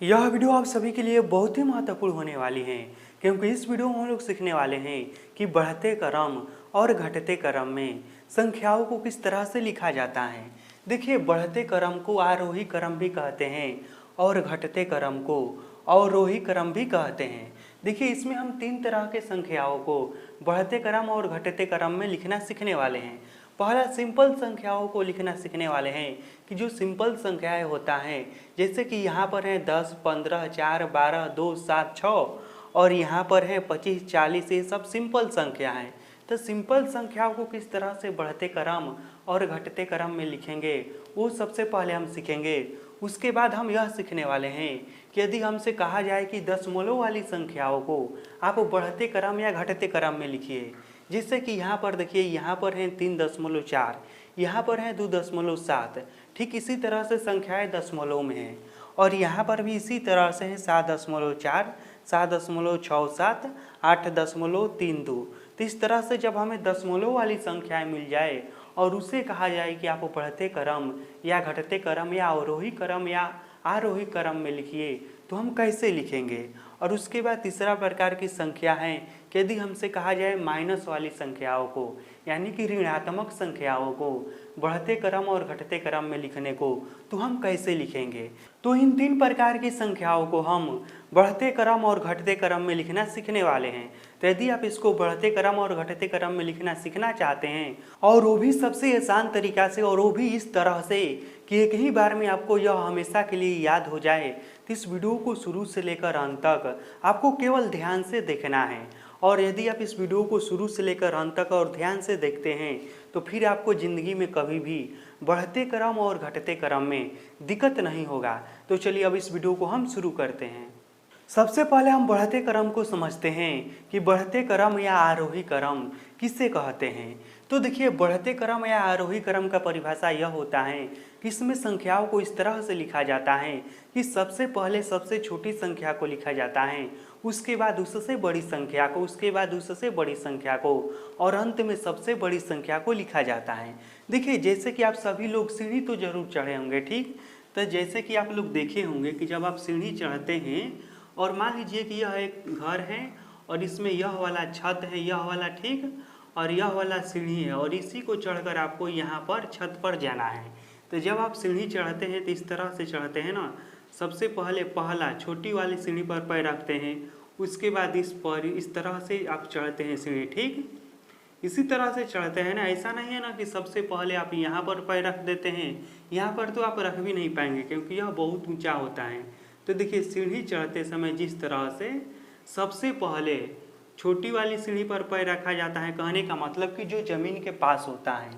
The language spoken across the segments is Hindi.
यह वीडियो आप सभी के लिए बहुत ही महत्वपूर्ण होने वाली है, क्योंकि इस वीडियो में हम लोग सीखने वाले हैं कि बढ़ते क्रम और घटते क्रम में संख्याओं को किस तरह से लिखा जाता है। देखिए, बढ़ते क्रम को आरोही क्रम भी कहते हैं और घटते क्रम को अवरोही क्रम भी कहते हैं। देखिए, इसमें हम तीन तरह के संख्याओं को बढ़ते क्रम और घटते क्रम में लिखना सीखने वाले हैं। पहला, सिंपल संख्याओं को लिखना सीखने वाले हैं कि जो सिंपल संख्याएं होता है, जैसे कि यहाँ पर है 10, 15, 4, 12, 2, 7, 6 और यहाँ पर है 25, 40, ये सब सिंपल संख्या हैं। तो सिंपल संख्याओं को किस तरह से बढ़ते क्रम और घटते क्रम में लिखेंगे, वो सबसे पहले हम सीखेंगे। उसके बाद हम यह सीखने वाले हैं कि यदि हमसे कहा जाए कि दशमलव वाली संख्याओं को आप बढ़ते क्रम या घटते क्रम में लिखिए, जैसे कि यहाँ पर देखिए, यहाँ पर है 3.4, यहाँ पर है 2.7। ठीक इसी तरह से संख्याएं दशमलव में हैं और यहाँ पर भी इसी तरह से है 7.4, 7.67, 8.32। तो इस तरह से जब हमें दशमलव वाली संख्याएं मिल जाए और उसे कहा जाए कि आप बढ़ते क्रम या घटते क्रम या अवरोही क्रम या आरोही क्रम में लिखिए, तो हम कैसे लिखेंगे। और उसके बाद तीसरा प्रकार की संख्या है कि यदि हमसे कहा जाए माइनस वाली संख्याओं को, यानी कि ऋणात्मक संख्याओं को बढ़ते क्रम और घटते क्रम में लिखने को, तो हम कैसे लिखेंगे। तो इन तीन प्रकार की संख्याओं को हम बढ़ते क्रम और घटते क्रम में लिखना सीखने वाले हैं। तो यदि आप इसको बढ़ते क्रम और घटते क्रम में लिखना सीखना चाहते हैं, और वो भी सबसे आसान तरीका से, और वो भी इस तरह से कि एक ही बार में आपको यह हमेशा के लिए याद हो जाए, तो इस वीडियो को शुरू से लेकर अंत तक आपको केवल ध्यान से देखना है। और यदि आप इस वीडियो को शुरू से लेकर अंत तक और ध्यान से देखते हैं, तो फिर आपको ज़िंदगी में कभी भी बढ़ते क्रम और घटते क्रम में दिक्कत नहीं होगा। तो चलिए अब इस वीडियो को हम शुरू करते हैं। सबसे पहले हम बढ़ते क्रम को समझते हैं कि बढ़ते क्रम या आरोही क्रम किसे कहते हैं। तो देखिए, बढ़ते क्रम या आरोही क्रम का परिभाषा यह होता है कि इसमें संख्याओं को इस तरह से लिखा जाता है कि सबसे पहले सबसे छोटी संख्या को लिखा जाता है, उसके बाद उससे बड़ी संख्या को, उसके बाद उससे बड़ी संख्या को, और अंत में सबसे बड़ी संख्या को लिखा जाता है। देखिए, जैसे कि आप सभी लोग सीढ़ी तो जरूर चढ़े होंगे, ठीक। तो जैसे कि आप लोग देखे होंगे कि जब आप सीढ़ी चढ़ते हैं और मान लीजिए कि यह एक घर है और इसमें यह वाला छत है, यह वाला, ठीक, और यह वाला सीढ़ी है, और इसी को चढ़कर आपको यहाँ पर छत पर जाना है। तो जब आप सीढ़ी चढ़ते हैं तो इस तरह से चढ़ते हैं ना। सबसे पहले पहला छोटी वाली सीढ़ी पर पैर रखते हैं, उसके बाद इस पर इस तरह से आप चढ़ते हैं सीढ़ी, ठीक। इसी तरह से चढ़ते हैं ना। ऐसा नहीं है ना कि सबसे पहले आप यहाँ पर पैर रख देते हैं, यहाँ पर तो आप रख भी नहीं पाएंगे क्योंकि यह बहुत ऊंचा होता है। तो देखिए, सीढ़ी चढ़ते समय जिस तरह से सबसे पहले छोटी वाली सीढ़ी पर पैर रखा जाता है, कहने का मतलब कि जो ज़मीन के पास होता है,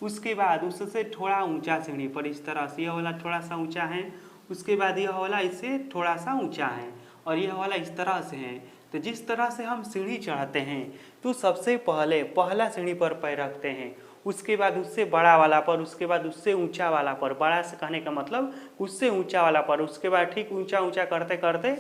उसके बाद उससे थोड़ा ऊंचा सीढ़ी पर इस तरह से, यह वाला थोड़ा सा ऊंचा है, उसके बाद यह वाला इससे थोड़ा सा ऊंचा है, और यह वाला इस तरह से है। तो जिस तरह से हम सीढ़ी चढ़ते हैं, तो सबसे पहले पहला सीढ़ी पर पैर रखते हैं, उसके बाद उससे बड़ा वाला पर, उसके बाद उससे ऊंचा वाला पर, बड़ा से कहने का मतलब उससे ऊंचा वाला पर, उसके बाद ठीक ऊंचा ऊंचा करते करते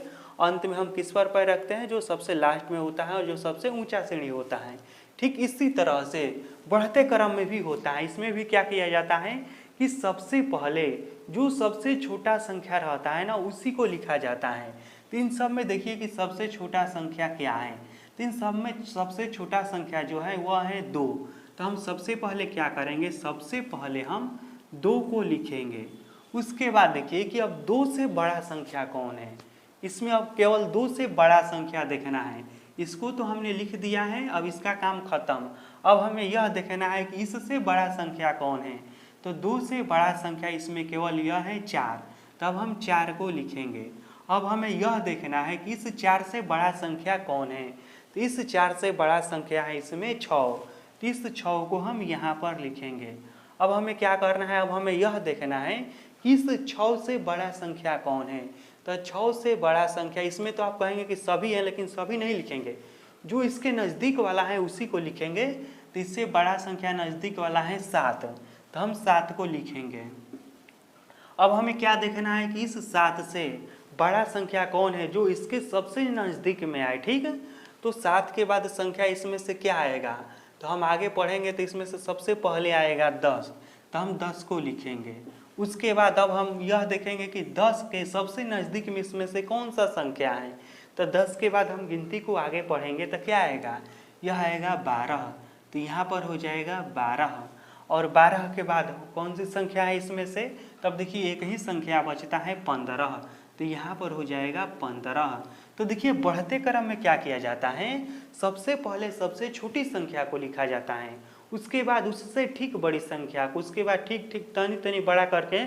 अंत में हम किस पर पैर रखते हैं, जो सबसे लास्ट में होता है और जो सबसे ऊंचा सीढ़ी होता है। ठीक इसी तरह से बढ़ते क्रम में भी होता है। इसमें भी क्या किया जाता है कि सबसे पहले जो सबसे छोटा संख्या रहता है ना, उसी को लिखा जाता है। तो इन सब में देखिए कि सबसे छोटा संख्या क्या है। तो इन सब में सबसे छोटा संख्या जो है वह है 2। तो हम सबसे पहले क्या करेंगे, सबसे पहले हम 2 को लिखेंगे। उसके बाद देखिए कि अब 2 से बड़ा संख्या कौन है। इसमें अब केवल 2 से बड़ा संख्या देखना है। इसको तो हमने लिख दिया है, अब इसका काम खत्म। अब हमें यह देखना है कि इससे बड़ा संख्या कौन है। तो 2 से बड़ा संख्या इसमें केवल यह है 4, तब हम 4 को लिखेंगे। अब हमें यह देखना है कि इस 4 से बड़ा संख्या कौन है। तो इस 4 से बड़ा संख्या है इसमें 6, तो इस 6 को हम यहाँ पर लिखेंगे। अब हमें क्या करना है, अब हमें यह देखना है कि इस 6 से बड़ा संख्या कौन है। तो 6 से बड़ा संख्या, इसमें तो आप कहेंगे कि सभी हैं, लेकिन सभी नहीं लिखेंगे, जो इसके नज़दीक वाला है उसी को लिखेंगे। तो इससे बड़ा संख्या नज़दीक वाला है 7, तो हम 7 को लिखेंगे। अब हमें क्या देखना है कि इस 7 से बड़ा संख्या कौन है जो इसके सबसे नज़दीक में आए, ठीक है। तो 7 के बाद संख्या इसमें से क्या आएगा, तो हम आगे पढ़ेंगे तो इसमें से सबसे पहले आएगा 10, तो हम 10 को लिखेंगे। उसके बाद अब हम यह देखेंगे कि 10 के सबसे नज़दीक में इसमें से कौन सा संख्या है। तो 10 के बाद हम गिनती को आगे पढ़ेंगे तो क्या आएगा, यह आएगा 12। तो यहाँ पर हो जाएगा 12 और 12 के बाद कौन सी संख्या है इसमें से, तब देखिए एक ही संख्या बचता है 15। तो यहाँ पर हो जाएगा 15। तो देखिए बढ़ते क्रम में क्या किया जाता है, सबसे पहले सबसे छोटी संख्या को लिखा जाता है, उसके बाद उससे ठीक बड़ी संख्या को, उसके बाद ठीक ठीक तनी तनी बड़ा करके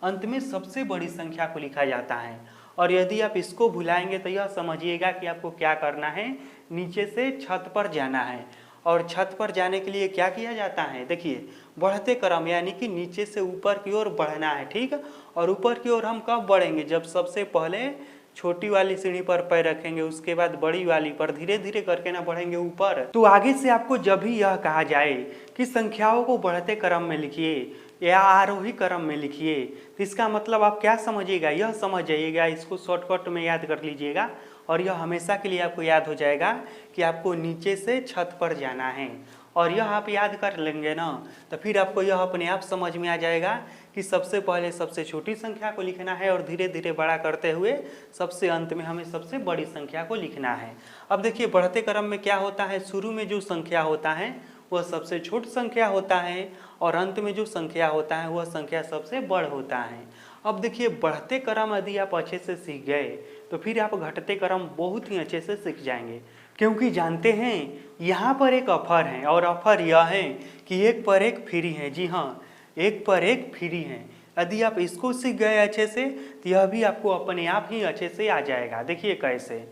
अंत में सबसे बड़ी संख्या को लिखा जाता है। और यदि आप इसको भुलाएंगे तो यह समझिएगा कि आपको क्या करना है, नीचे से छत पर जाना है। और छत पर जाने के लिए क्या किया जाता है, देखिए बढ़ते क्रम यानी कि नीचे से ऊपर की ओर बढ़ना है, ठीक। और ऊपर की ओर हम कब बढ़ेंगे, जब सबसे पहले छोटी वाली सीढ़ी पर पैर रखेंगे, उसके बाद बड़ी वाली पर धीरे धीरे करके ना बढ़ेंगे ऊपर। तो आगे से आपको जब भी यह कहा जाए कि संख्याओं को बढ़ते क्रम में लिखिए या आरोही क्रम में लिखिए, तो इसका मतलब आप क्या समझिएगा, यह समझ जाइएगा, इसको शॉर्टकट में याद कर लीजिएगा और यह हमेशा के लिए आपको याद हो जाएगा कि आपको नीचे से छत पर जाना है। और यह आप याद कर लेंगे ना, तो फिर आपको यह अपने आप समझ में आ जाएगा कि सबसे पहले सबसे छोटी संख्या को लिखना है और धीरे धीरे बड़ा करते हुए सबसे अंत में हमें सबसे बड़ी संख्या को लिखना है। अब देखिए बढ़ते क्रम में क्या होता है, शुरू में जो संख्या होता है वह सबसे छोटी संख्या होता है और अंत में जो संख्या होता है वह संख्या सबसे बड़ होता है। अब देखिए बढ़ते क्रम यदि आप अच्छे से सीख गए तो फिर आप घटते क्रम बहुत ही अच्छे से सीख जाएंगे, क्योंकि जानते हैं यहाँ पर एक ऑफर है और ऑफर यह है कि एक पर एक फ्री है। जी हाँ, एक पर एक फ्री है। यदि आप इसको सीख गए अच्छे से तो यह भी आपको अपने आप ही अच्छे से आ जाएगा। देखिए कैसे,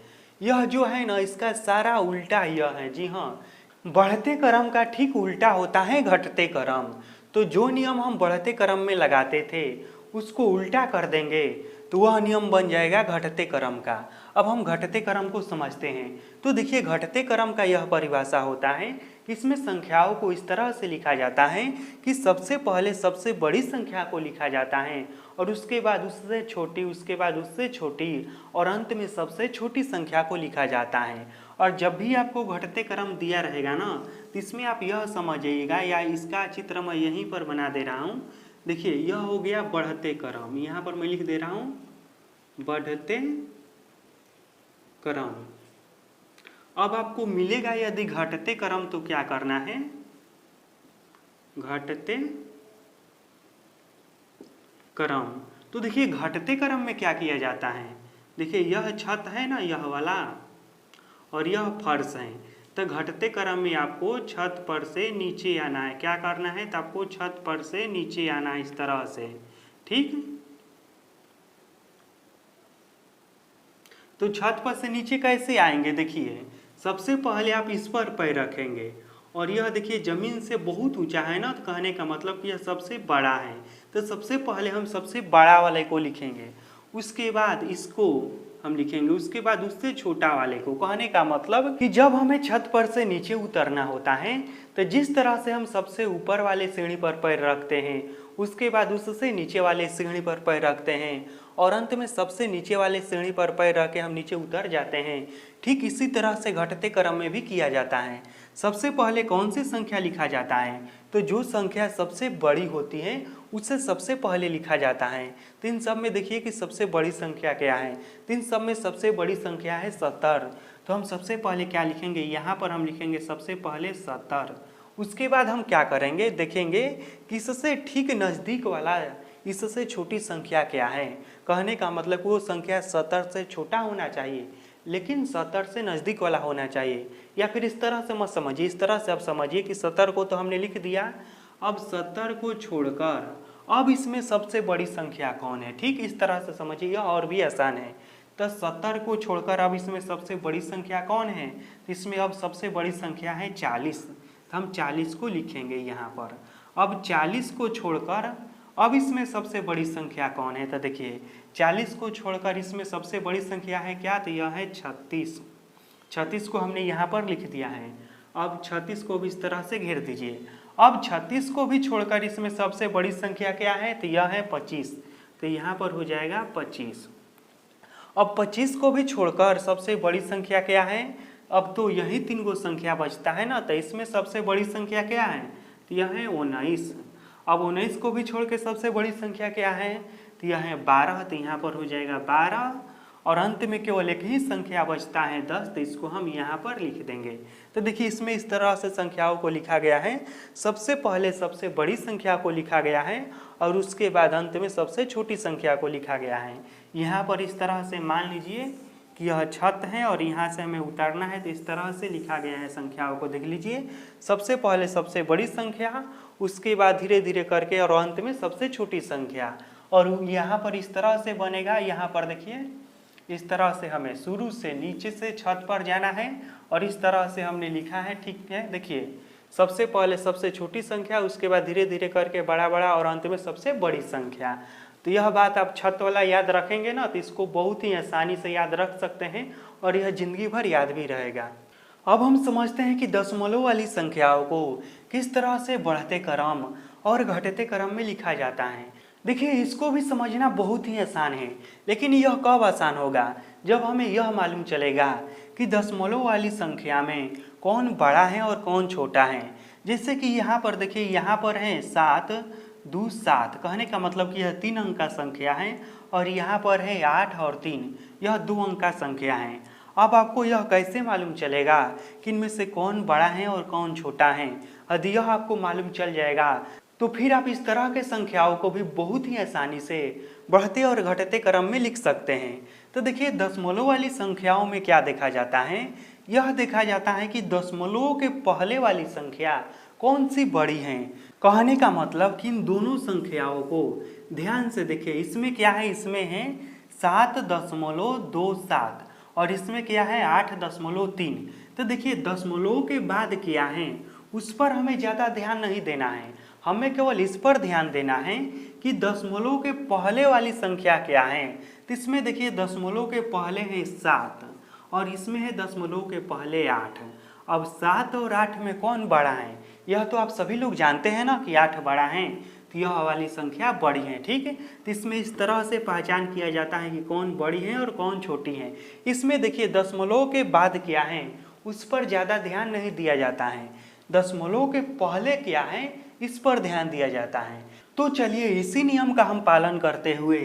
यह जो है ना इसका सारा उल्टा यह है। जी हाँ, बढ़ते क्रम का ठीक उल्टा होता है घटते क्रम। तो जो नियम हम बढ़ते क्रम में लगाते थे उसको उल्टा कर देंगे तो वह नियम बन जाएगा घटते क्रम का। अब हम घटते क्रम को समझते हैं। तो देखिए घटते क्रम का यह परिभाषा होता है कि इसमें संख्याओं को इस तरह से लिखा जाता है कि सबसे पहले सबसे बड़ी संख्या को लिखा जाता है और उसके बाद उससे छोटी, उसके बाद उससे छोटी और अंत में सबसे छोटी संख्या को लिखा जाता है। और जब भी आपको घटते क्रम दिया रहेगा ना तो इसमें आप यह समझिएगा, या इसका चित्र मैं यहीं पर बना दे रहा हूँ। देखिए यह हो गया बढ़ते क्रम, यहाँ पर मैं लिख दे रहा हूँ बढ़ते क्रम। अब आपको मिलेगा यदि घटते क्रम तो क्या करना है, घटते क्रम। तो देखिए घटते क्रम में क्या किया जाता है, देखिए यह छत है ना यह वाला और यह फर्श है। तो घटते क्रम में आपको छत पर से नीचे आना है। क्या करना है, तो आपको छत पर से नीचे आना है इस तरह से, ठीक। तो छत पर से नीचे कैसे आएंगे, देखिए सबसे पहले आप इस पर पैर रखेंगे और यह देखिए जमीन से बहुत ऊंचा है ना, तो कहने का मतलब कि यह सबसे बड़ा है। तो सबसे पहले हम सबसे बड़ा वाले को लिखेंगे, उसके बाद इसको हम लिखेंगे, उसके बाद उससे छोटा वाले को। कहने का मतलब कि जब हमें छत पर से नीचे उतरना होता है तो जिस तरह से हम सबसे ऊपर वाले सीढ़ी पर पैर रखते हैं, उसके बाद उससे नीचे वाले सीढ़ी पर पैर रखते हैं और अंत में सबसे नीचे वाले सीढ़ी पर पैर रख के हम नीचे उतर जाते हैं, ठीक इसी तरह से घटते क्रम में भी किया जाता है। सबसे पहले कौन सी संख्या लिखा जाता है, तो जो संख्या सबसे बड़ी होती है उसे सबसे पहले लिखा जाता है। तो इन सब में देखिए कि सबसे बड़ी संख्या क्या है, तो इन सब में सबसे बड़ी संख्या है 70। तो हम सबसे पहले क्या लिखेंगे, यहाँ पर हम लिखेंगे सबसे पहले 70। उसके बाद हम क्या करेंगे, देखेंगे कि इससे ठीक नज़दीक वाला इससे छोटी संख्या क्या है। कहने का मतलब वो संख्या 70 से छोटा होना चाहिए लेकिन 70 से नज़दीक वाला होना चाहिए। या फिर इस तरह से मत समझिए, इस तरह से आप समझिए कि 70 को तो हमने लिख दिया, अब 70 को छोड़कर अब इसमें सबसे बड़ी संख्या कौन है, ठीक इस तरह से समझिए और भी आसान है। तो 70 को छोड़कर अब इसमें सबसे बड़ी संख्या कौन है, तो इसमें अब सबसे बड़ी संख्या है 40। तो हम 40 को लिखेंगे यहाँ पर। अब 40 को छोड़कर अब इसमें सबसे बड़ी संख्या कौन है, तो देखिए 40 को छोड़कर इसमें सबसे बड़ी संख्या है क्या, तो यह है 36। 36 को हमने यहाँ पर लिख दिया है। अब 36 को भी इस तरह से घेर दीजिए। अब 36 को भी छोड़कर इसमें सबसे बड़ी संख्या क्या है, तो यह है 25। तो यहाँ पर हो जाएगा 25। अब 25 को भी छोड़कर सबसे बड़ी संख्या क्या है, अब तो यही 3 गो संख्या बचता है ना, तो इसमें सबसे बड़ी संख्या क्या है, तो यह है 19। अब 19 को भी छोड़ के सबसे बड़ी संख्या क्या है, तो यह है 12, तो यहाँ पर हो जाएगा 12 और अंत में केवल एक ही संख्या बचता है 10, तो इसको हम यहाँ पर लिख देंगे। तो देखिए इसमें इस तरह से संख्याओं को लिखा गया है, सबसे पहले सबसे बड़ी संख्या को लिखा गया है और उसके बाद अंत में सबसे छोटी संख्या को लिखा गया है। यहाँ पर इस तरह से मान लीजिए कि यह छत है और यहाँ से हमें उतारना है, तो इस तरह से लिखा गया है संख्याओं को। देख लीजिए सबसे पहले सबसे बड़ी संख्या, उसके बाद धीरे धीरे करके और अंत में सबसे छोटी संख्या। और यहाँ पर इस तरह से बनेगा, यहाँ पर देखिए इस तरह से हमें शुरू से नीचे से छत पर जाना है और इस तरह से हमने लिखा है। ठीक है, देखिए सबसे पहले सबसे छोटी संख्या, उसके बाद धीरे धीरे करके बड़ा बड़ा और अंत में सबसे बड़ी संख्या। तो यह बात आप छत वाला याद रखेंगे ना, तो इसको बहुत ही आसानी से याद रख सकते हैं और यह जिंदगी भर याद भी रहेगा। अब हम समझते हैं कि दशमलव वाली संख्याओं को किस तरह से बढ़ते क्रम और घटते क्रम में लिखा जाता है। देखिए इसको भी समझना बहुत ही आसान है, लेकिन यह कब आसान होगा, जब हमें यह मालूम चलेगा कि दशमलव वाली संख्या में कौन बड़ा है और कौन छोटा है। जैसे कि यहाँ पर देखिए, यहाँ पर है 7 2 7, कहने का मतलब कि यह 3 अंक का संख्या है और यहाँ पर है 8 और 3, यह 2 अंक का संख्या है। अब आपको यह कैसे मालूम चलेगा कि इनमें से कौन बड़ा है और कौन छोटा है। यदि यह आपको मालूम चल जाएगा तो फिर आप इस तरह के संख्याओं को भी बहुत ही आसानी से बढ़ते और घटते क्रम में लिख सकते हैं। तो देखिए दशमलव वाली संख्याओं में क्या देखा जाता है, यह देखा जाता है कि दशमलव के पहले वाली संख्या कौन सी बड़ी है। कहने का मतलब कि इन दोनों संख्याओं को ध्यान से देखिए, इसमें क्या है, इसमें है 7.27 और इसमें क्या है 8.3। तो देखिए दशमलव के बाद क्या है उस पर हमें ज़्यादा ध्यान नहीं देना है, हमें केवल इस पर ध्यान देना है कि दशमलव के पहले वाली संख्या क्या है। तो इसमें देखिए दशमलव के पहले है 7 और इसमें है दशमलव के पहले 8। अब 7 और 8 में कौन बड़ा है, यह तो आप सभी लोग जानते हैं ना कि 8 बड़ा है, तो यह वाली संख्या बड़ी है। ठीक है, तो इसमें इस तरह से पहचान किया जाता है कि कौन बड़ी है और कौन छोटी है। इसमें देखिए दशमलव के बाद क्या है उस पर ज़्यादा ध्यान नहीं दिया जाता है, दशमलव के पहले क्या है इस पर ध्यान दिया जाता है। तो चलिए इसी नियम का हम पालन करते हुए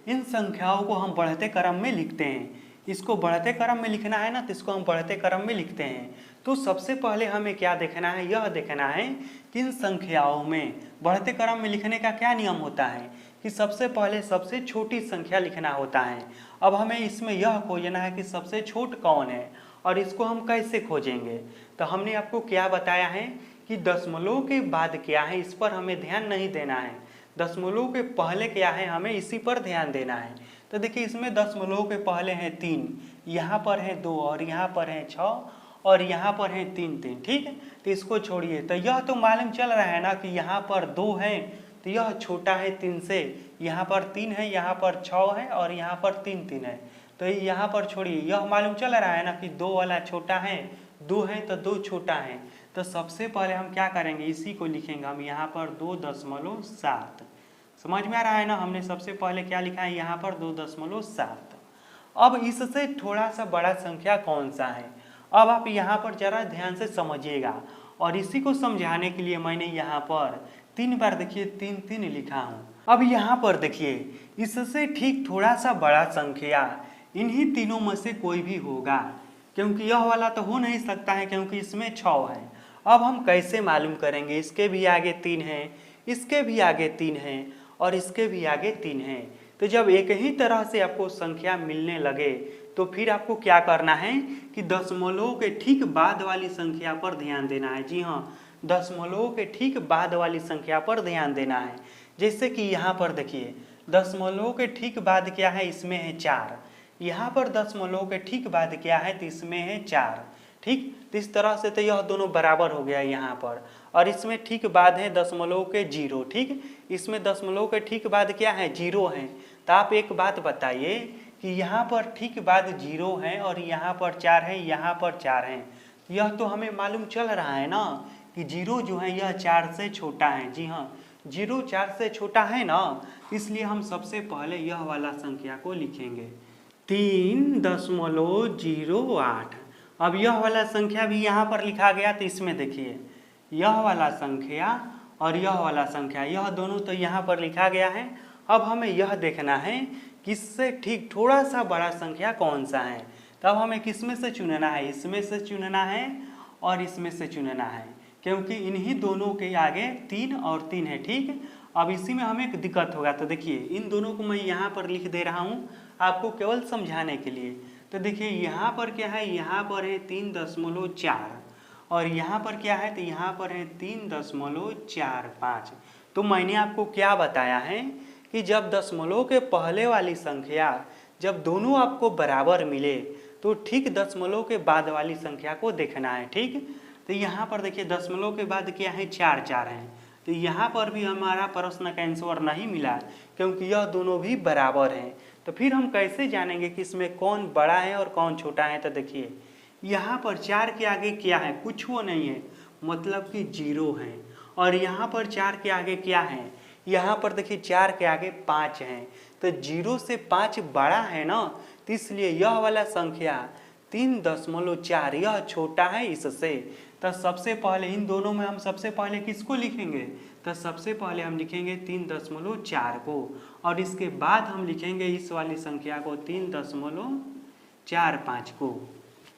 इन संख्याओं को हम बढ़ते क्रम में लिखते हैं। इसको बढ़ते क्रम में लिखना है ना, तो इसको हम बढ़ते क्रम में लिखते हैं। तो सबसे पहले हमें क्या देखना है, यह देखना है कि इन संख्याओं में बढ़ते क्रम में लिखने का क्या नियम होता है कि सबसे पहले सबसे छोटी संख्या लिखना होता है। अब हमें इसमें यह खोजना है कि सबसे छोट कौन है और इसको हम कैसे खोजेंगे। तो हमने आपको क्या बताया है कि दशमलव के बाद क्या है इस पर हमें ध्यान नहीं देना है, दशमलव के पहले क्या है हमें इसी पर ध्यान देना है। तो देखिए इसमें दशमलव के पहले हैं 3, यहाँ पर है 2 और यहाँ पर है 6 और यहाँ पर है 3 3। ठीक है, तो इसको छोड़िए। तो यह तो मालूम चल रहा है ना कि यहाँ पर 2 है तो यह छोटा है 3 से, यहाँ पर 3 है, यहाँ पर 6 है और यहाँ पर 3 3 है। तो यहाँ पर छोड़िए, यह मालूम चल रहा है ना कि 2 वाला छोटा है, 2 है तो 2 छोटा है। तो सबसे पहले हम क्या करेंगे, इसी को लिखेंगे हम यहाँ पर 2.7। समझ में आ रहा है ना, हमने सबसे पहले क्या लिखा है यहाँ पर 2.7। अब इससे थोड़ा सा बड़ा संख्या कौन सा है, अब आप यहाँ पर जरा ध्यान से समझिएगा और इसी को समझाने के लिए मैंने यहाँ पर 3 बार देखिए 3 3 लिखा हूँ। अब यहाँ पर देखिए इससे ठीक थोड़ा सा बड़ा संख्या इन्हीं तीनों में से कोई भी होगा, क्योंकि यह वाला तो हो नहीं सकता है क्योंकि इसमें 6 है। अब हम कैसे मालूम करेंगे, इसके भी आगे 3 है, इसके भी आगे 3 है और इसके भी आगे 3 है। तो जब एक ही तरह से आपको संख्या मिलने लगे तो फिर आपको क्या करना है कि दशमलव के ठीक बाद वाली संख्या पर ध्यान देना है। जी हाँ, दशमलव के ठीक बाद वाली संख्या पर ध्यान देना है। जैसे कि यहाँ पर देखिए दशमलव के ठीक बाद क्या है, इसमें है 4, यहाँ पर दशमलव के ठीक बाद क्या है तो इसमें है 4। ठीक, तो इस तरह से तो यह दोनों बराबर हो गया यहाँ पर। और इसमें ठीक बाद है दशमलव के 0। ठीक, इसमें दशमलव के ठीक बाद क्या है 0 है। तो आप एक बात बताइए कि यहाँ पर ठीक बाद 0 है और यहाँ पर 4 है, यहाँ पर 4 है, यह तो हमें मालूम चल रहा है ना कि 0 जो है यह 4 से छोटा है। जी हाँ, 0 4 से छोटा है ना, इसलिए हम सबसे पहले यह वाला संख्या को लिखेंगे 3.08। अब यह वाला संख्या भी यहाँ पर लिखा गया, तो इसमें देखिए यह वाला संख्या और यह वाला संख्या, यह दोनों तो यहाँ पर लिखा गया है। अब हमें यह देखना है कि इससे ठीक थोड़ा सा बड़ा संख्या कौन सा है। तब हमें किस में से चुनना है, इसमें से चुनना है और इसमें से चुनना है, क्योंकि इन्हीं दोनों के आगे 3 और 3 है। ठीक, अब इसी में हमें एक दिक्कत होगा। तो देखिए इन दोनों को मैं यहाँ पर लिख दे रहा हूँ आपको केवल समझाने के लिए। तो देखिए यहाँ पर क्या है, यहाँ पर है 3.4 और यहाँ पर क्या है, तो यहाँ पर है 3.45। तो मैंने आपको क्या बताया है कि जब दशमलव के पहले वाली संख्या जब दोनों आपको बराबर मिले तो ठीक दशमलव के बाद वाली संख्या को देखना है। ठीक, तो यहाँ पर देखिए दशमलव के बाद क्या है, 4 है। तो यहाँ पर भी हमारा प्रश्न का आंसर नहीं मिला क्योंकि यह दोनों भी बराबर हैं। तो फिर हम कैसे जानेंगे कि इसमें कौन बड़ा है और कौन छोटा है। तो देखिए यहाँ पर 4 के आगे क्या है, कुछ वो नहीं है, मतलब कि 0 है। और यहाँ पर 4 के आगे क्या है, यहाँ पर देखिए 4 के आगे 5 है। तो 0 से 5 बड़ा है ना, तो इसलिए यह वाला संख्या 3.4 यह छोटा है इससे। तो सबसे पहले इन दोनों में हम सबसे पहले किसको लिखेंगे, तो सबसे पहले हम लिखेंगे 3.4 को और इसके बाद हम लिखेंगे इस वाली संख्या को 3.45 को।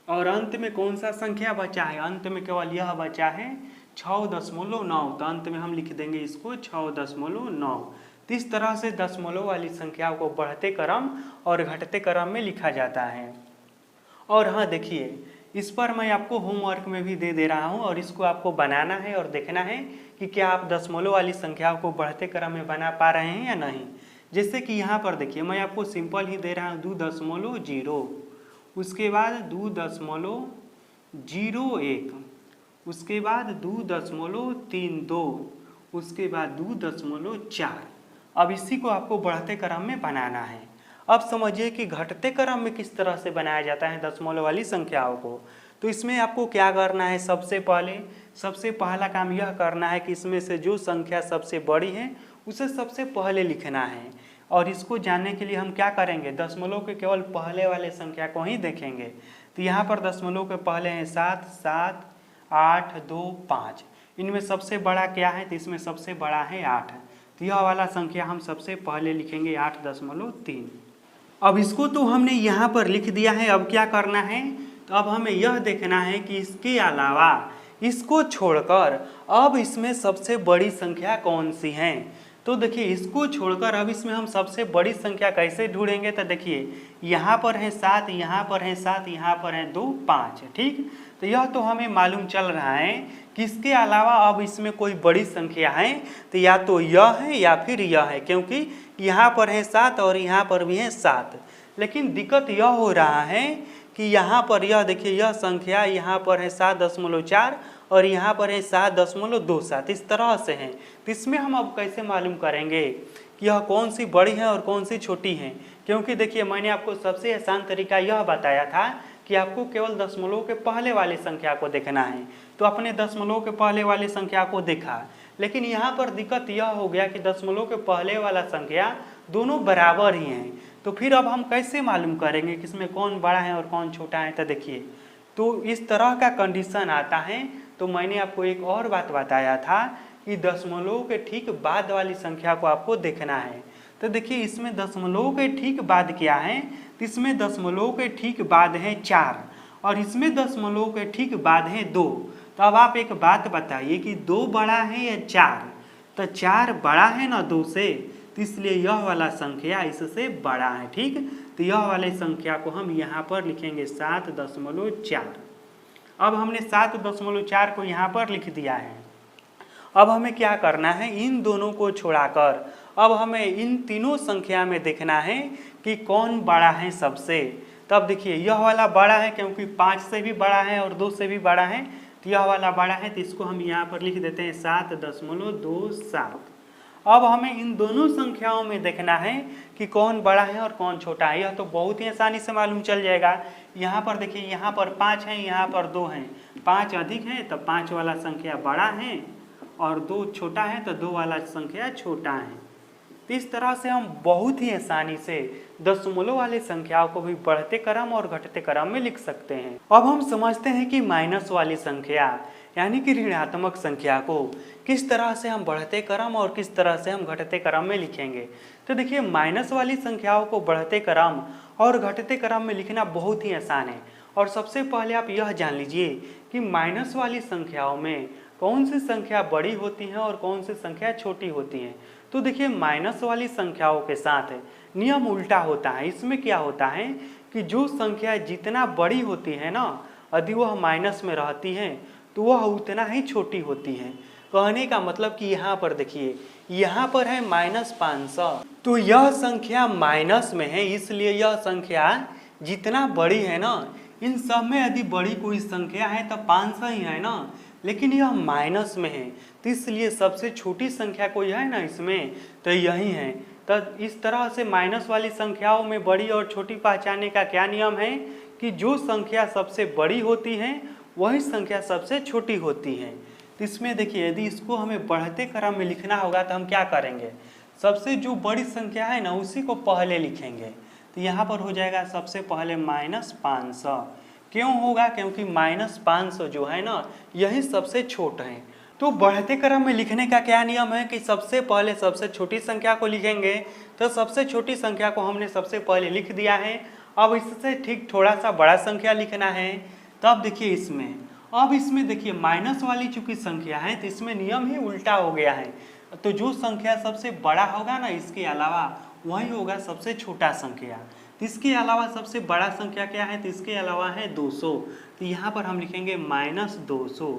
और अंत में कौन सा संख्या बचा है, अंत में केवल यह बचा है 6.9। तो अंत में हम लिख देंगे इसको 6.9। तो इस तरह से दशमलव वाली संख्याओं को बढ़ते क्रम और घटते क्रम में लिखा जाता है। और हाँ देखिए इस पर मैं आपको होमवर्क में भी दे रहा हूँ और इसको आपको बनाना है और देखना है कि क्या आप दशमलव वाली संख्याओं को बढ़ते क्रम में बना पा रहे हैं या नहीं। जैसे कि यहाँ पर देखिए मैं आपको सिंपल ही दे रहा हूँ 2.0, उसके बाद 2.01, उसके बाद 2.32, उसके बाद 2.4। अब इसी को आपको बढ़ते क्रम में बनाना है। अब समझिए कि घटते क्रम में किस तरह से बनाया जाता है दशमलव वाली संख्याओं को। तो इसमें आपको क्या करना है, सबसे पहला काम यह करना है कि इसमें से जो संख्या सबसे बड़ी है उसे सबसे पहले लिखना है। और इसको जानने के लिए हम क्या करेंगे, दशमलव के केवल पहले वाले संख्या को ही देखेंगे। तो यहाँ पर दशमलव के पहले हैं 7, 7, 8, 2, 5। इनमें सबसे बड़ा क्या है, तो इसमें सबसे बड़ा है 8। तो यह वाला संख्या हम सबसे पहले लिखेंगे 8.3। अब इसको तो हमने यहाँ पर लिख दिया है। अब क्या करना है, तो अब हमें यह देखना है कि इसके अलावा इसको छोड़कर अब इसमें सबसे बड़ी संख्या कौन सी है। तो देखिए इसको छोड़कर अब इसमें हम सबसे बड़ी संख्या कैसे ढूंढेंगे। तो देखिए यहाँ पर है 7, यहाँ पर है 7, यहाँ पर है 2, 5। ठीक, तो यह तो हमें मालूम चल रहा है कि इसके अलावा अब इसमें कोई बड़ी संख्या है तो या तो यह है या फिर यह है, क्योंकि यहाँ पर है 7 और यहाँ पर भी है 7। लेकिन दिक्कत यह हो रहा है कि यहाँ पर यह देखिए यह संख्या यहाँ पर है 7.4 और यहाँ पर है 7.27, इस तरह से है। तो इसमें हम अब कैसे मालूम करेंगे कि यह कौन सी बड़ी है और कौन सी छोटी है। क्योंकि देखिए मैंने आपको सबसे आसान तरीका यह बताया था कि आपको केवल दशमलव के पहले वाली संख्या को देखना है। तो अपने दशमलव के पहले वाली संख्या को देखा, लेकिन यहाँ पर दिक्कत यह हो गया कि दशमलव के पहले वाला संख्या दोनों बराबर ही हैं। तो फिर अब हम कैसे मालूम करेंगे कि इसमें कौन बड़ा है और कौन छोटा है। तो देखिए तो इस तरह का कंडीशन आता है। तो मैंने आपको एक और बात बताया था कि दशमलव के ठीक बाद वाली संख्या को आपको देखना है। तो देखिए इसमें दशमलव के ठीक बाद क्या है, तो इसमें दशमलव के ठीक बाद है 4 और इसमें दशमलव के ठीक बाद है 2। तो अब आप एक बात बताइए कि 2 बड़ा है या 4। तो 4 बड़ा है ना 2 से, तो इसलिए यह वाला संख्या इससे बड़ा है। ठीक, तो यह वाली संख्या को हम यहाँ पर लिखेंगे 7.4। अब हमने 7.4 को यहाँ पर लिख दिया है। अब हमें क्या करना है, इन दोनों को छोड़ाकर अब हमें इन तीनों संख्या में देखना है कि कौन बड़ा है सबसे। तब देखिए यह वाला बड़ा है क्योंकि 5 से भी बड़ा है और 2 से भी बड़ा है, तो यह वाला बड़ा है। तो इसको हम यहाँ पर लिख देते हैं 7.27। अब हमें इन दोनों संख्याओं में देखना है कि कौन बड़ा है और कौन छोटा है। यह तो बहुत ही आसानी से मालूम चल जाएगा। यहाँ पर देखिए यहाँ पर 5 है, यहाँ पर 2 हैं। 5 अधिक है तो 5 वाला संख्या बड़ा है और 2 छोटा है तो 2 वाला संख्या छोटा है। तो इस तरह से हम बहुत ही आसानी से दशमलव वाले संख्याओं को भी बढ़ते क्रम और घटते क्रम में लिख सकते हैं। अब हम समझते हैं कि माइनस वाली संख्या यानी कि ऋणात्मक संख्या को किस तरह से हम बढ़ते क्रम और किस तरह से हम घटते क्रम में लिखेंगे। तो देखिए माइनस वाली संख्याओं को बढ़ते क्रम और घटते क्रम में लिखना बहुत ही आसान है। और सबसे पहले आप यह जान लीजिए कि माइनस वाली संख्याओं में कौन सी संख्या बड़ी होती है और कौन सी संख्या छोटी होती है। तो देखिए माइनस वाली संख्याओं के साथ नियम उल्टा होता है। इसमें क्या होता है कि जो संख्या जितना बड़ी होती है ना, यदि वह माइनस में रहती है तो वह उतना ही छोटी होती है। कहने का मतलब कि यहाँ पर देखिए, यहाँ पर है -500, तो यह संख्या माइनस में है, इसलिए यह संख्या जितना बड़ी है ना, इन सब में यदि बड़ी कोई संख्या है तो 500 ही है ना, लेकिन यह माइनस में है तो इसलिए सबसे छोटी संख्या कोई है ना इसमें तो यही है। तो इस तरह से माइनस वाली संख्याओं में बड़ी और छोटी पहचानने का क्या नियम है कि जो संख्या सबसे बड़ी होती है वही संख्या सबसे छोटी होती है। तो इसमें देखिए यदि इसको हमें बढ़ते क्रम में लिखना होगा तो हम क्या करेंगे, सबसे जो बड़ी संख्या है ना उसी को पहले लिखेंगे। तो यहाँ पर हो जाएगा सबसे पहले -500। क्यों होगा, क्योंकि -500 जो है ना यही सबसे छोट है। तो बढ़ते क्रम में लिखने का क्या नियम है कि सबसे पहले सबसे छोटी संख्या को लिखेंगे। तो सबसे छोटी संख्या को हमने सबसे पहले लिख दिया है। अब इससे ठीक थोड़ा सा बड़ा संख्या लिखना है। तब देखिए इसमें देखिए माइनस वाली चूंकि संख्या है तो इसमें नियम ही उल्टा हो गया है। तो जो संख्या सबसे बड़ा होगा ना इसके अलावा वही होगा सबसे छोटा संख्या। इसके अलावा सबसे बड़ा संख्या क्या है, तो इसके अलावा है 200। तो यहाँ पर हम लिखेंगे -200।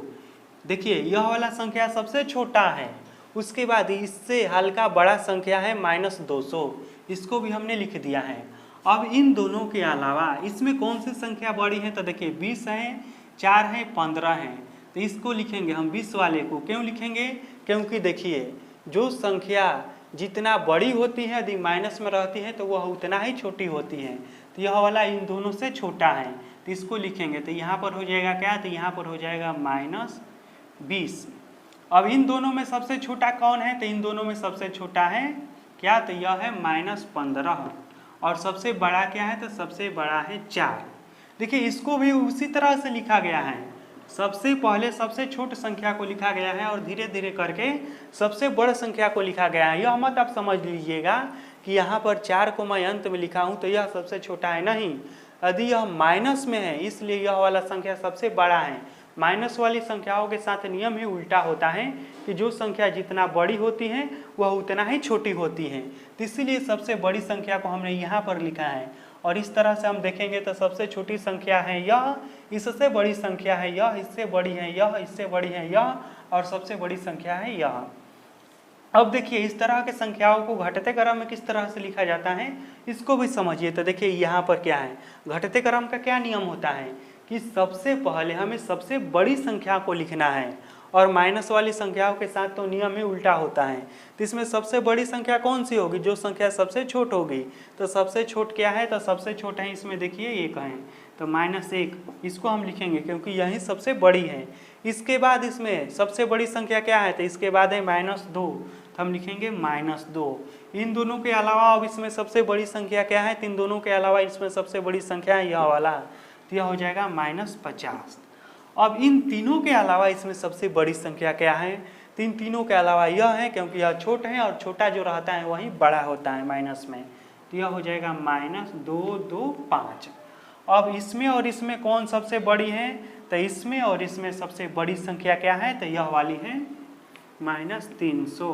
देखिए यह वाला संख्या सबसे छोटा है, उसके बाद इससे हल्का बड़ा संख्या है -200, इसको भी हमने लिख दिया है। अब इन दोनों के अलावा इसमें कौन सी संख्या बड़ी है, तो देखिए 20 है, 4 है, 15 है। तो इसको लिखेंगे हम 20 वाले को। क्यों लिखेंगे, क्योंकि देखिए जो संख्या जितना बड़ी होती है यदि माइनस में रहती है तो वह उतना ही छोटी होती है। तो यह वाला इन दोनों से छोटा है तो इसको लिखेंगे। तो यहाँ पर हो जाएगा क्या, तो यहाँ पर हो जाएगा -20। अब इन दोनों में सबसे छोटा कौन है, तो इन दोनों में सबसे छोटा है क्या, तो यह है -15। और सबसे बड़ा क्या है, तो सबसे बड़ा है 4। देखिए इसको भी उसी तरह से लिखा गया है। सबसे पहले सबसे छोटी संख्या को लिखा गया है और धीरे धीरे करके सबसे बड़ी संख्या को लिखा गया है। यह मत आप समझ लीजिएगा कि यहाँ पर 4 को मैं अंत में लिखा हूँ तो यह सबसे छोटा है, नहीं। यदि यह माइनस में है इसलिए यह वाला संख्या सबसे बड़ा है। माइनस वाली संख्याओं के साथ नियम ही उल्टा होता है कि जो संख्या जितना बड़ी होती है वह उतना ही छोटी होती है। तो इसीलिए सबसे बड़ी संख्या को हमने यहाँ पर लिखा है। और इस तरह से हम देखेंगे तो सबसे छोटी संख्या है यह, इससे बड़ी संख्या है यह, इससे बड़ी है यह, इससे बड़ी है यह, और सबसे बड़ी संख्या है यह। अब देखिए इस तरह के संख्याओं को घटते क्रम में किस तरह से लिखा जाता है इसको भी समझिए। तो देखिए यहाँ पर क्या है, घटते क्रम का क्या नियम होता है कि सबसे पहले हमें सबसे बड़ी संख्या को लिखना है और माइनस वाली संख्याओं के साथ तो नियम ही उल्टा होता है। तो इसमें सबसे बड़ी संख्या कौन सी होगी, जो संख्या सबसे छोट होगी। तो सबसे छोट क्या है, तो सबसे छोट है इसमें देखिए 1 है, तो -1 इसको हम लिखेंगे क्योंकि यही सबसे बड़ी है। इसके बाद इसमें सबसे बड़ी संख्या क्या है, तो इसके बाद है -2, तो हम लिखेंगे -2। इन दोनों के अलावा अब इसमें सबसे बड़ी संख्या क्या है, तो इन दोनों के अलावा इसमें सबसे बड़ी संख्या है यह वाला, तो यह हो जाएगा -50। अब इन तीनों के अलावा इसमें सबसे बड़ी संख्या क्या है, तो इन तीनों के अलावा यह है क्योंकि यह छोटे हैं और छोटा जो रहता है वही बड़ा होता है माइनस में, तो यह हो जाएगा -225। अब इसमें और इसमें कौन सबसे बड़ी है, तो इसमें और इसमें सबसे बड़ी संख्या क्या है, तो यह वाली है -300।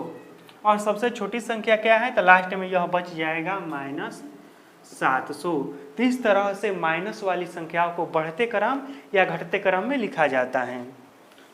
और सबसे छोटी संख्या क्या है, तो लास्ट में यह बच जाएगा -700। तो इस तरह से माइनस वाली संख्याओं को बढ़ते क्रम या घटते क्रम में लिखा जाता है।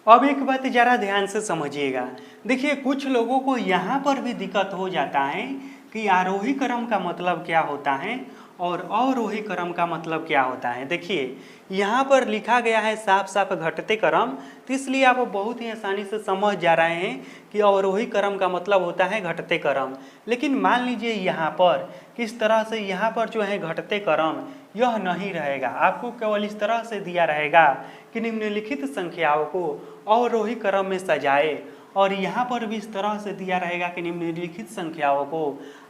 अब एक बात जरा ध्यान से समझिएगा, देखिए कुछ लोगों को यहाँ पर भी दिक्कत हो जाता है कि आरोही क्रम का मतलब क्या होता है और अवरोही क्रम का मतलब क्या होता है। देखिए यहाँ पर लिखा गया है साफ साफ घटते क्रम, तो इसलिए आप बहुत ही आसानी से समझ जा रहे हैं कि अवरोही क्रम का मतलब होता है घटते क्रम। लेकिन मान लीजिए यहाँ पर किस तरह से, यहाँ पर जो है घटते क्रम यह नहीं रहेगा, आपको केवल इस तरह से दिया रहेगा कि निम्नलिखित संख्याओं को अवरोही क्रम में सजाए और यहाँ पर भी इस तरह से दिया रहेगा कि निम्नलिखित संख्याओं को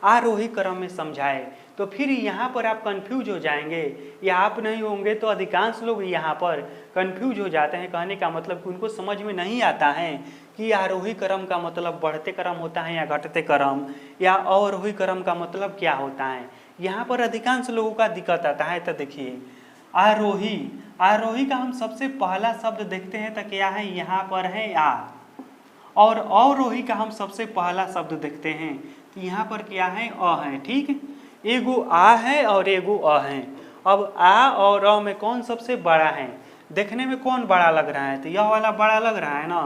आरोही क्रम में समझाए। तो फिर यहाँ पर आप कंफ्यूज हो जाएंगे, या आप नहीं होंगे तो अधिकांश लोग यहाँ पर कंफ्यूज हो जाते हैं। कहने का मतलब कि उनको समझ में नहीं आता है कि आरोही क्रम का मतलब बढ़ते क्रम होता है या घटते क्रम, या अवरोही क्रम का मतलब क्या होता है। यहाँ पर अधिकांश लोगों का दिक्कत आता है। तो देखिए आरोही, आरोही का हम सबसे पहला शब्द देखते हैं तो क्या है, यहाँ पर है आ। और अवरोही का हम सबसे पहला शब्द देखते हैं तो यहाँ पर क्या है, अ है। ठीक, एगो आ है और एगो अ है। अब आ और अ में कौन सबसे बड़ा है, देखने में कौन बड़ा लग रहा है, तो यह वाला बड़ा लग रहा है ना।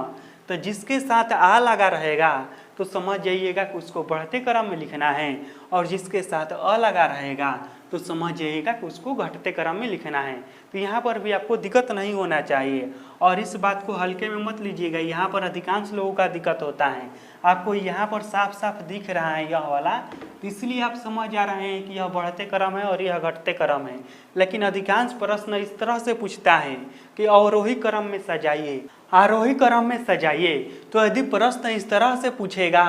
तो जिसके साथ आ लगा रहेगा तो समझ जाइएगा कि उसको बढ़ते क्रम में लिखना है, और जिसके साथ अ लगा रहेगा तो समझ जाइएगा कि उसको घटते क्रम में लिखना है। तो यहाँ पर भी आपको दिक्कत नहीं होना चाहिए, और इस बात को हल्के में मत लीजिएगा। यहाँ पर अधिकांश लोगों का दिक्कत होता है। आपको यहाँ पर साफ साफ दिख रहा है यह वाला, तो इसलिए आप समझ आ रहे हैं कि यह बढ़ते क्रम है और यह घटते क्रम है। लेकिन अधिकांश प्रश्न इस तरह से पूछता है कि अवरोही क्रम में सजाइए, आरोही क्रम में सजाइए। तो यदि प्रश्न इस तरह से पूछेगा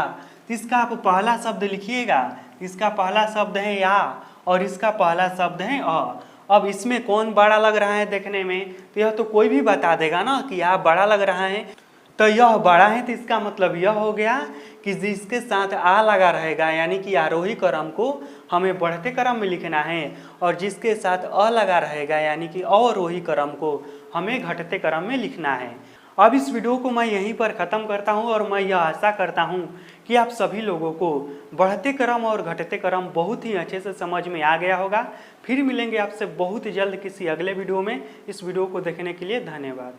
तो इसका आप पहला शब्द लिखिएगा। इसका पहला शब्द है या, और इसका पहला शब्द है अ। अब इसमें कौन बड़ा लग रहा है देखने में, तो यह तो कोई भी बता देगा ना कि यह बड़ा लग रहा है, तो यह बड़ा है। तो इसका मतलब यह हो गया कि जिसके साथ आ लगा रहेगा यानी कि आरोही क्रम को हमें बढ़ते क्रम में लिखना है, और जिसके साथ अ लगा रहेगा यानी कि अवरोही क्रम को हमें घटते क्रम में लिखना है। अब इस वीडियो को मैं यहीं पर ख़त्म करता हूं, और मैं यह आशा करता हूं कि आप सभी लोगों को बढ़ते क्रम और घटते क्रम बहुत ही अच्छे से समझ में आ गया होगा। फिर मिलेंगे आपसे बहुत जल्द किसी अगले वीडियो में। इस वीडियो को देखने के लिए धन्यवाद।